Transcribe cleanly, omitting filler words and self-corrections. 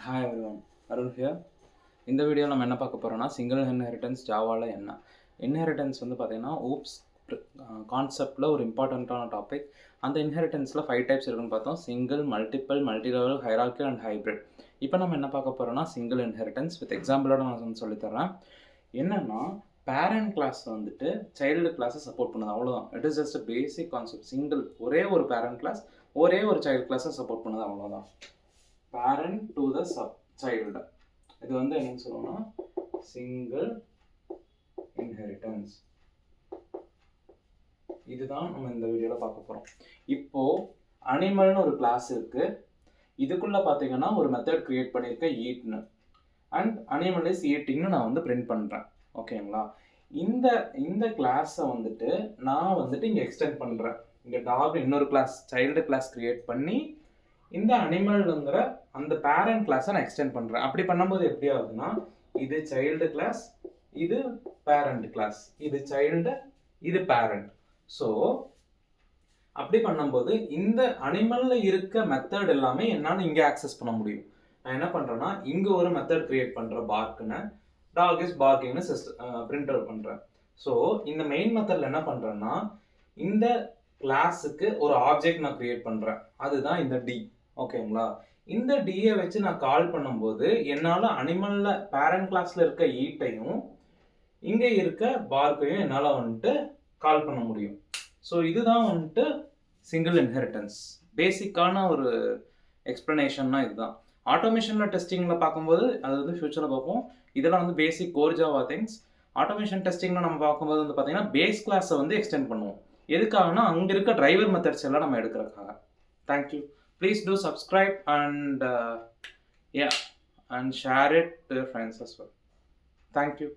Hi everyone, Arun here. இந்த வீடியோவில் நம்ம என்ன பார்க்க போகிறோம்னா சிங்கிள் இன்ஹெரிட்டன்ஸ் ஜாவாவில் என்ன இன்ஹெரிட்டன்ஸ் வந்து பார்த்தீங்கன்னா ஊப்ஸ் கான்செப்டில் ஒரு இம்பார்ட்டண்ட்டான டாபிக். அந்த இன்ஹெரிட்டன்ஸில் 5 டைப்ஸ் இருக்குன்னு பார்த்தோம். Single, multiple, multi level, hierarchy and hybrid. இப்போ நம்ம என்ன பார்க்க போகிறோம்னா சிங்கிள் இன்ஹெரிட்டன்ஸ் வித் எக்ஸாம்பிளோட நான் சொல்லித்தரேன். என்னென்னா பேரண்ட் கிளாஸ் வந்துட்டு சைல்டு கிளாஸை சப்போர்ட் பண்ணுது, அவ்வளோதான். It is just basic concept. Single ஒரே ஒரு பேரண்ட் கிளாஸ் ஒரே ஒரு சைல்டு கிளாஸை சப்போர்ட் பண்ணுது, அவ்வளோதான். பேரண்ட் டு த சைல்டு, இது வந்து என்னன்னு சொல்லுவோம்னா சிங்கிள் இன்ஹெரிட்டன்ஸ். இதுதான் நம்ம இந்த வீடியோவில் பார்க்க போகிறோம். இப்போ அனிமல்னு ஒரு கிளாஸ் இருக்கு. இதுக்குள்ள பார்த்தீங்கன்னா ஒரு மெத்தட் கிரியேட் பண்ணியிருக்க ஈட்னு அண்ட் அனிமல் இஸ் ஈட்டிங்னு நான் வந்து பிரிண்ட் பண்ணுறேன். ஓகேங்களா? இந்த கிளாஸை வந்துட்டு நான் வந்துட்டு இங்கே எக்ஸ்டெண்ட் பண்ணுறேன். இங்கே டாக் இன்னொரு கிளாஸ் சைல்டு கிளாஸ் கிரியேட் பண்ணி இந்த அனிமல்ங்கிற அந்த பேரண்ட் கிளாஸை நான் எக்ஸ்டெண்ட் பண்ணுறேன். அப்படி பண்ணும்போது எப்படி ஆகுதுன்னா இது சைல்டு கிளாஸ், இது பேரண்ட் கிளாஸ், இது சைல்டு, இது பேரண்ட். ஸோ அப்படி பண்ணும்போது இந்த அனிமலில் இருக்க மெத்தட் எல்லாமே என்னால் இங்கே ஆக்சஸ் பண்ண முடியும். நான் என்ன பண்ணுறேன்னா இங்கே ஒரு மெத்தட் கிரியேட் பண்ணுறேன், பார்க்குன்னு. டாக் இஸ் பார்க்கிங்னு பிரிண்ட் அவுட் பண்ணுறேன். ஸோ இந்த மெயின் மெத்தடில் என்ன பண்ணுறேன்னா இந்த கிளாஸுக்கு ஒரு ஆப்ஜெக்ட் நான் கிரியேட் பண்ணுறேன், அதுதான் இந்த டி. ஓகேங்களா? இந்த டியை வச்சு நான் கால் பண்ணும்போது என்னால் அனிமலில் பேரண்ட் கிளாஸில் இருக்க ஈட்டையும் இங்கே இருக்க பார்க்கையும் என்னால் வந்துட்டு கால் பண்ண முடியும். ஸோ இதுதான் வந்துட்டு சிங்கிள் இன்ஹெரிட்டன்ஸ். பேசிக்கான ஒரு எக்ஸ்ப்ளனேஷன்னா இதுதான். ஆட்டோமேஷனில் டெஸ்டிங்கில் பார்க்கும்போது அது வந்து ஃபியூச்சரில் பார்ப்போம். இதெல்லாம் வந்து பேசிக் கோர் ஜாவா திங்ஸ். ஆட்டோமேஷன் டெஸ்டிங்கில் நம்ம பார்க்கும்போது வந்து பார்த்தீங்கன்னா பேஸ் கிளாஸை வந்து எக்ஸ்டெண்ட் பண்ணுவோம். எதுக்காகனா அங்கே இருக்க டிரைவர் மெத்தட்ஸ் எல்லாம் நம்ம எடுக்கிறதுக்காக. Thank you. Please do subscribe and and share it to your friends as well. Thank you.